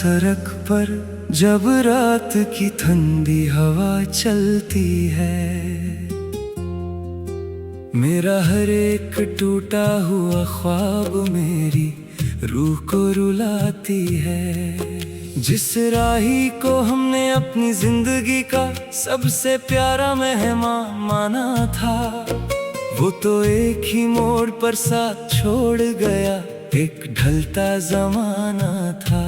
सड़क पर जब रात की ठंडी हवा चलती है, मेरा हर एक टूटा हुआ ख्वाब मेरी रूह को रुलाती है। जिस राही को हमने अपनी जिंदगी का सबसे प्यारा मेहमान माना था, वो तो एक ही मोड़ पर साथ छोड़ गया। एक ढलता जमाना था,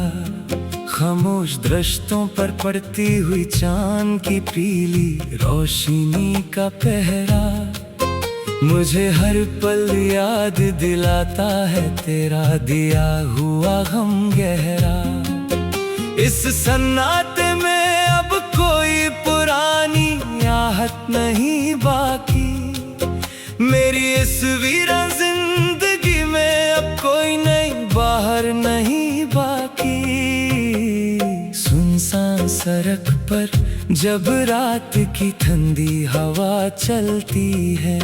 खामोश दृश्यों पर पड़ती हुई चांद की पीली रोशनी का पहरा मुझे हर पल याद दिलाता है तेरा दिया हुआ गम गहरा। इस सन्नाटे में अब कोई पुरानी आहट नहीं बाकी, मेरी इस वीरान जिंदगी में अब कोई नई बाहर नहीं बाकी। सुनसान सड़क पर जब रात की ठंडी हवा चलती है,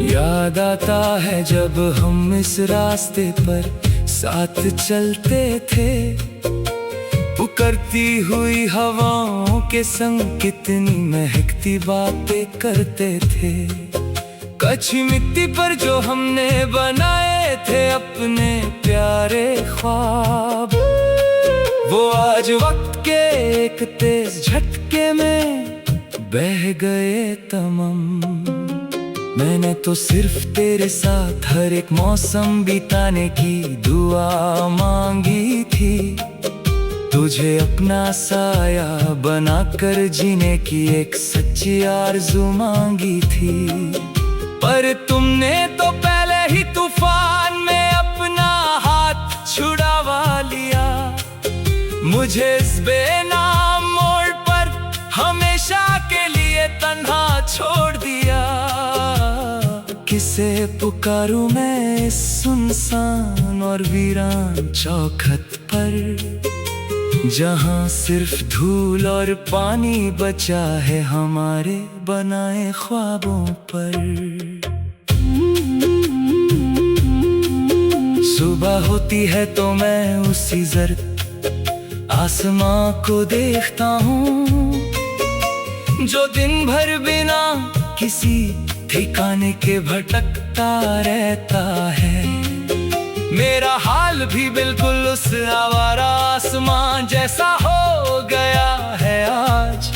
याद आता है जब हम इस रास्ते पर साथ चलते थे। उकरती हुई हवाओं के संग कितनी महकती बातें करते थे। कच्ची मिट्टी पर जो हमने बनाए थे अपने प्यारे ख्वाब, वो आज वक्त के एक तेज झटके में बह गए तमाम। मैंने तो सिर्फ तेरे साथ हर एक मौसम बिताने की दुआ मांगी थी, तुझे अपना साया बनाकर जीने की एक सच्ची आरज़ू मांगी थी। पर तुमने तो पहले ही तूफान में अपना हाथ छुड़ावा लिया, मुझे इस बेनाम मोड़ पर हमेशा के लिए तन्हा छोड़ दिया। किसे पुकारूं मैं इस सुनसान और वीरान चौखट पर, जहां सिर्फ धूल और पानी बचा है हमारे बनाए ख्वाबों पर। सुबह होती है तो मैं उसी जर्द आसमां को देखता हूँ, जो दिन भर बिना किसी ठिकाने के भटकता रहता है। मेरा हाल भी बिल्कुल उस आवारा आसमान जैसा हो गया है आज।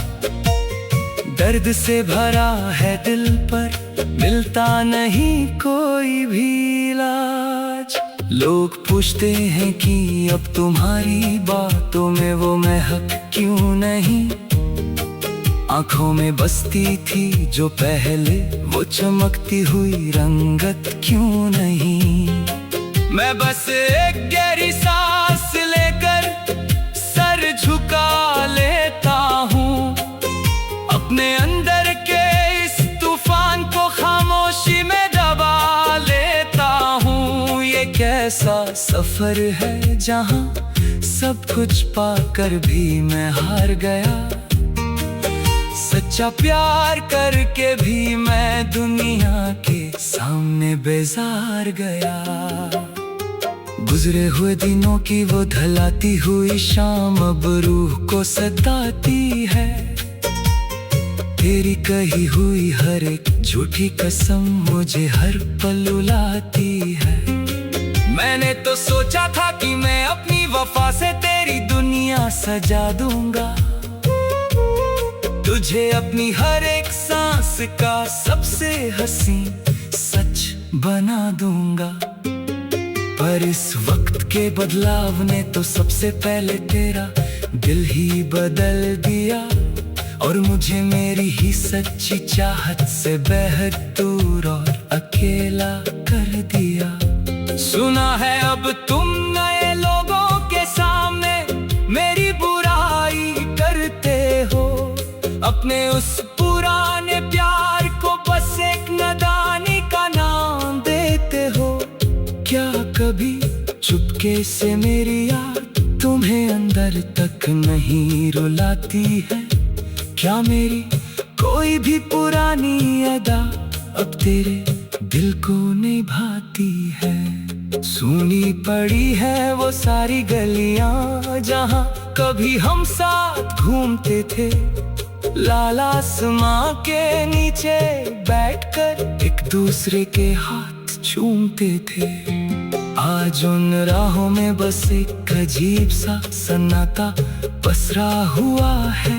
दर्द से भरा है दिल पर मिलता नहीं कोई भी इलाज। लोग पूछते हैं कि अब तुम्हारी बातों में वो महक क्यों नहीं, आंखों में बसती थी जो पहले वो चमकती हुई रंगत क्यों नहीं। मैं बस एक गहरी सांस लेकर सर झुका लेता हूँ, अपने अंदर के इस तूफान को खामोशी में दबा लेता हूँ। ये कैसा सफर है जहाँ सब कुछ पाकर भी मैं हार गया, सच्चा प्यार करके भी मैं दुनिया के सामने बेजार गया। गुजरे हुए दिनों की वो ढलाती हुई शाम अब रूह को सताती है। तेरी कही हुई हर एक झूठी कसम मुझे हर पल रुलाती है। मैंने तो सोचा था कि मैं अपनी वफा से तेरी दुनिया सजा दूंगा, तुझे अपनी हर एक सांस का सबसे हसीन सच बना दूंगा। पर इस वक्त के बदलाव ने तो सबसे पहले तेरा दिल ही बदल दिया, और मुझे मेरी ही सच्ची चाहत से बेहद दूर और अकेला कर दिया। सुना है अब तुम नए लोगों के सामने मेरी बुराई करते हो, अपने उस पुराने प्यार को बस एक नादानी का नाम देते हो। क्या कभी चुपके से मेरी याद तुम्हें अंदर तक नहीं रुलाती है? क्या मेरी कोई भी पुरानी अदा अब तेरे दिल को निभाती है। सुनी पड़ी है वो सारी गलियां जहां कभी हम साथ घूमते थे। लाल आसमां के नीचे बैठकर एक दूसरे के हाथ चूमते थे। आज उन राहों में बस एक अजीब सा सन्नाटा पसरा हुआ है,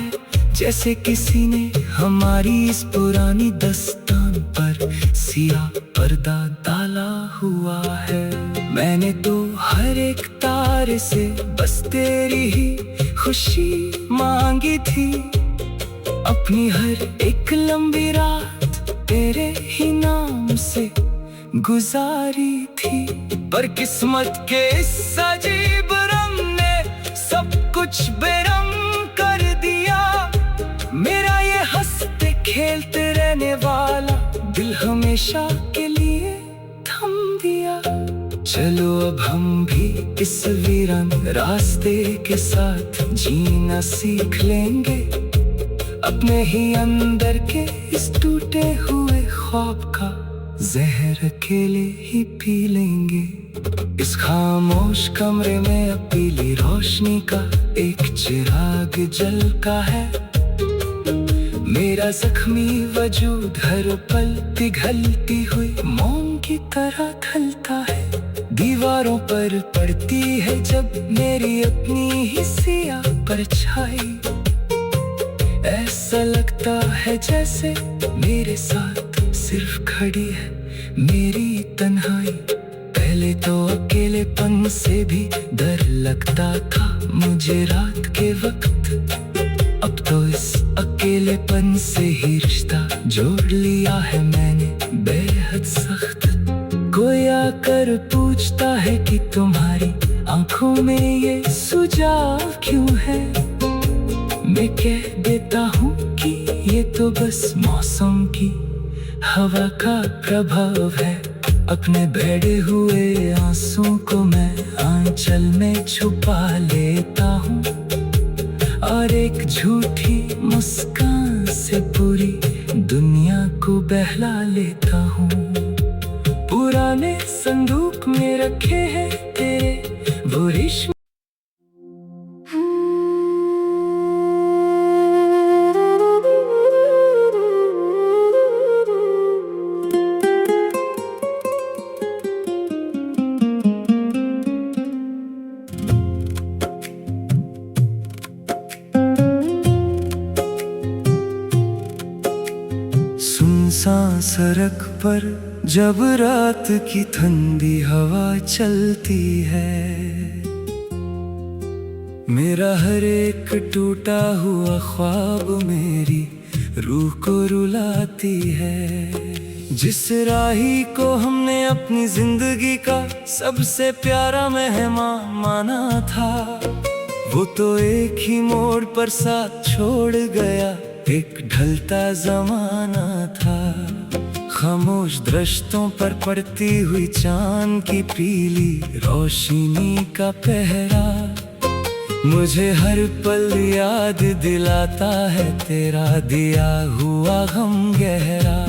जैसे किसी ने हमारी इस पुरानी दास्तान पर सिया पर्दा डाला हुआ है। मैंने तो हर एक तारे से बस तेरी ही खुशी मांगी थी, अपनी हर एक लंबी रात तेरे ही नाम से गुजारी थी। पर किस्मत के इस अजीब रंग ने सब कुछ बेरंग कर दिया। मेरा ये हंसते खेलते रहने वाला दिल हमेशा के लिए थम दिया। चलो अब हम भी इस वीरान रास्ते के साथ जीना सीख लेंगे, अपने ही अंदर के इस टूटे हुए ख्वाब का जहर अकेले ही पी लेंगे। इस खामोश कमरे में अब पीली रोशनी का एक चिराग जलता है। मेरा जख्मी वजूद हर पल पिघलती हुई मोम की तरह ढलता है। दीवारों पर पड़ती है जब मेरी अपनी ही सिया परछाई, ऐसा लगता है जैसे मेरे साथ सिर्फ खड़ी है मेरी तन्हाई। पहले तो अकेलेपन से भी डर लगता था मुझे रात के वक्त, अब तो इस अकेलेपन से ही रिश्ता जोड़ लिया है मैंने बेहद सख्त। कोई आकर पूछता है कि तुम्हारी आंखों में ये सुझाव क्यों है, मैं कह देता हूँ कि ये तो बस मौसम की हवा का प्रभाव है। अपने बहरे हुए आंसू को मैं आंचल में छुपा लेता हूँ और एक झूठी मुस्कान से पूरी दुनिया को बहला लेता हूँ। पुराने संदूक में रखे हैं तेरे वो रेशमी सड़क पर जब रात की ठंडी हवा चलती है, मेरा हर एक टूटा हुआ ख्वाब मेरी रूह को रुलाती है। जिस राही को हमने अपनी जिंदगी का सबसे प्यारा मेहमान माना था, वो तो एक ही मोड़ पर साथ छोड़ गया, एक ढलता जमाना था। खामोश दृश्यों पर पड़ती हुई चांद की पीली रोशनी का पहरा मुझे हर पल याद दिलाता है तेरा दिया हुआ गम गहरा।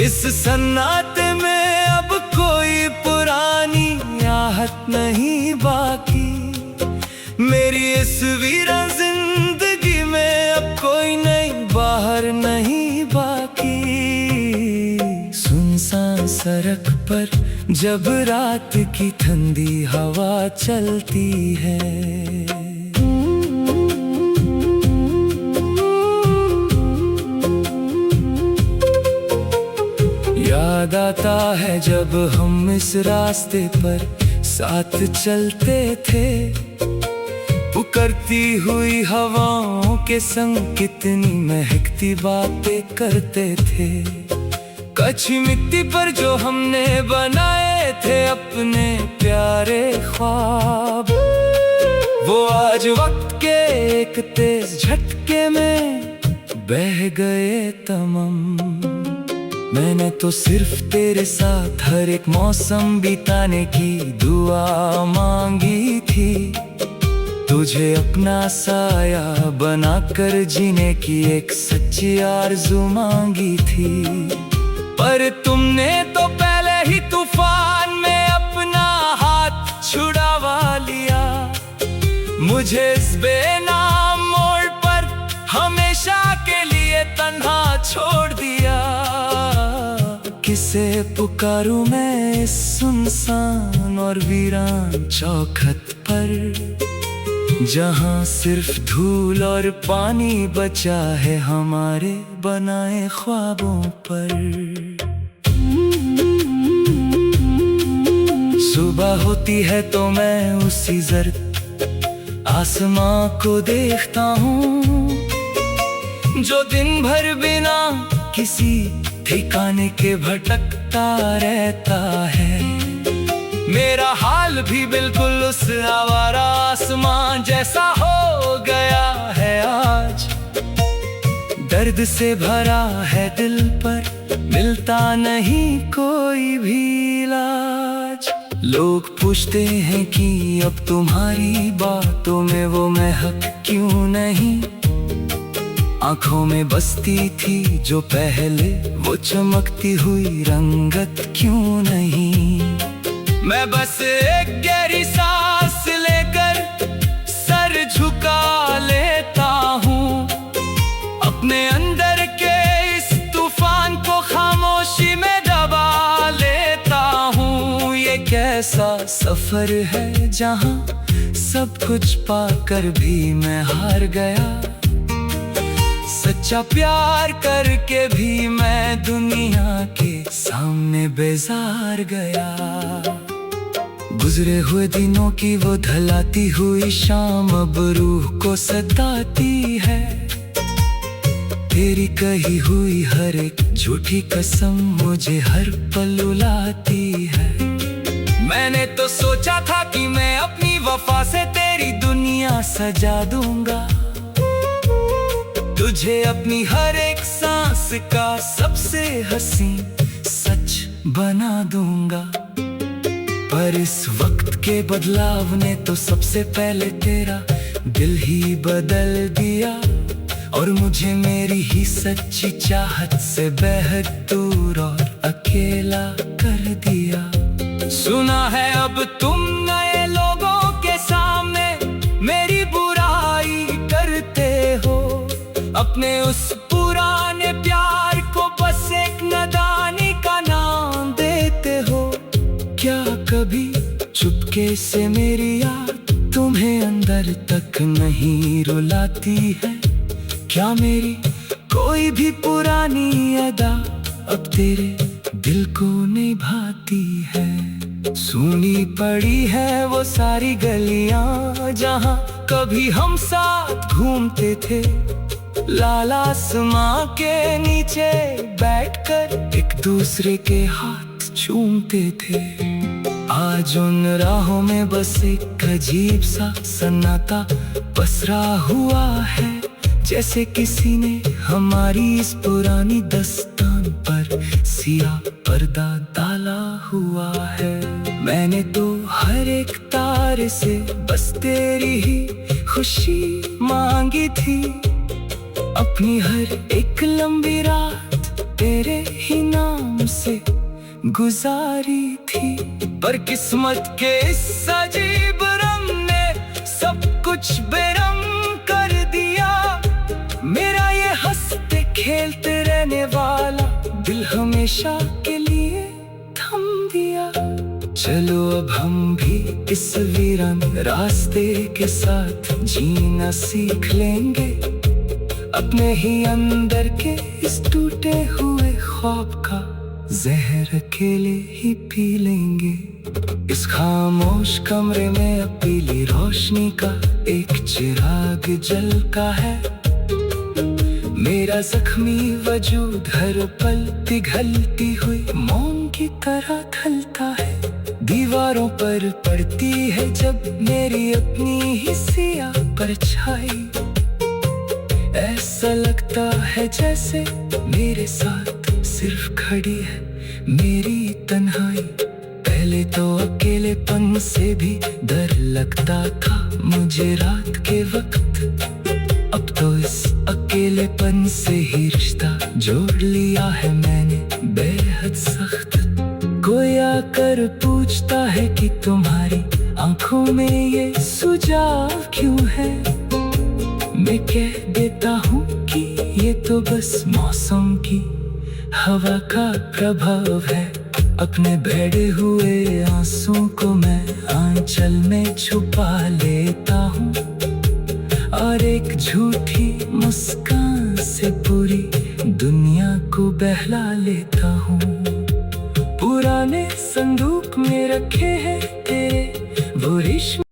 इस सन्नाटे में अब कोई पुरानी आहट नहीं बाकी, मेरी इस वीरा जिंदगी में अब कोई नई बाहर नहीं बाकी। सुनसान सड़क पर जब रात की ठंडी हवा चलती है, याद आता है जब हम इस रास्ते पर साथ चलते थे। उकरती हुई हवाओं के संग कितनी महकती बातें करते थे। कच्ची मिट्टी पर जो हमने बनाए थे अपने प्यारे ख्वाब, वो आज वक्त के एक तेज झटके में बह गए तमाम। मैंने तो सिर्फ तेरे साथ हर एक मौसम बिताने की दुआ मांगी थी, तुझे अपना साया बनाकर जीने की एक सच्ची आरज़ू मांगी थी। पर तुमने तो पहले ही तूफान में अपना हाथ छुड़ावा लिया। मुझे इस बेनाम मोड़ पर हमेशा के लिए तन्हा छोड़ दिया। किसे पुकारूं मैं इस सुनसान और वीरान चौखट पर, जहां सिर्फ धूल और पानी बचा है हमारे बनाए ख्वाबों पर। सुबह होती है तो मैं उसी जर्द आसमां को देखता हूँ, जो दिन भर बिना किसी ठिकाने के भटकता रहता है। मेरा हाल भी बिल्कुल उस आवारा आसमां जैसा हो गया है आज। दर्द से भरा है दिल पर मिलता नहीं कोई भी इलाज। लोग पूछते हैं कि अब तुम्हारी बातों में वो महक क्यों नहीं, आंखों में बसती थी जो पहले वो चमकती हुई रंगत क्यों नहीं। मैं बस एक गहरी सांस लेकर सर झुका लेता हूँ, अपने अंदर के इस तूफान को खामोशी में दबा लेता हूँ। ये कैसा सफर है जहाँ सब कुछ पाकर भी मैं हार गया, सच्चा प्यार करके भी मैं दुनिया के सामने बेजार गया। गुजरे हुए दिनों की वो ढलाती हुई शाम अब रूह को सताती है। तेरी कही हुई हर एक झूठी कसम मुझे हर पल रुलाती है। मैंने तो सोचा था कि मैं अपनी वफा से तेरी दुनिया सजा दूंगा, तुझे अपनी हर एक सांस का सबसे हसीन सच बना दूंगा। पर इस वक्त के बदलाव ने तो सबसे पहले तेरा दिल ही बदल दिया, और मुझे मेरी ही सच्ची चाहत से बेहद दूर और अकेला कर दिया। सुना है अब तुम नए लोगों के सामने मेरी बुराई करते हो, अपने उस पुराने प्यार को बस एक नादानी का नाम देते हो। क्या कभी चुपके से मेरी याद तुम्हें अंदर तक नहीं रुलाती है? क्या मेरी कोई भी पुरानी अदा अब तेरे दिल को निभाती है? सुनी पड़ी है वो सारी गलियां जहां कभी हम साथ घूमते थे, लाल आसमां के नीचे बैठकर एक दूसरे के हाथ चूमते थे। आज उन राहों में बस एक अजीब सा सन्नाटा पसरा हुआ है, जैसे किसी ने हमारी इस पुरानी दास्तान पर सिया पर्दा डाला हुआ है। मैंने तो हर एक तारे से बस तेरी ही खुशी मांगी थी, अपनी हर एक लंबी रात तेरे ही नाम से गुजारी थी। पर किस्मत के इस अजीब रंग ने सब कुछ बेरंग कर दिया। मेरा ये हंसते खेलते रहने वाला दिल हमेशा के लिए थम दिया। चलो अब हम भी इस वीरान रास्ते के साथ जीना सीख लेंगे, अपने ही अंदर के इस टूटे हुए ख्वाब का जहर अकेले ही पी लेंगे। इस खामोश कमरे में अब पीली रोशनी का एक चिराग जलता है। मेरा जख्मी वजूद हर पल पिघलती हुई मोम की तरह ढलता है। दीवारों पर पड़ती है जब मेरी अपनी ही सिया परछाई, ऐसा लगता है जैसे मेरे साथ सिर्फ खड़ी है मेरी तन्हाई। पहले तो अकेलेपन से भी डर लगता था मुझे रात के वक्त, अब तो इस अकेलेपन से ही रिश्ता जोड़ लिया है मैंने बेहद। बेहद सख्त। कोई आकर पूछता है कि तुम्हारी आंखों में ये सुझाव क्यों है, मैं कह देता हूँ कि ये तो बस मौसम की हवा का प्रभाव है। अपने बहरे हुए आंसू को मैं आंचल में छुपा लेता हूँ, और एक झूठी मुस्कान से पूरी दुनिया को बहला लेता हूँ। पुराने संदूक में रखे हैं तेरे वो रेशमी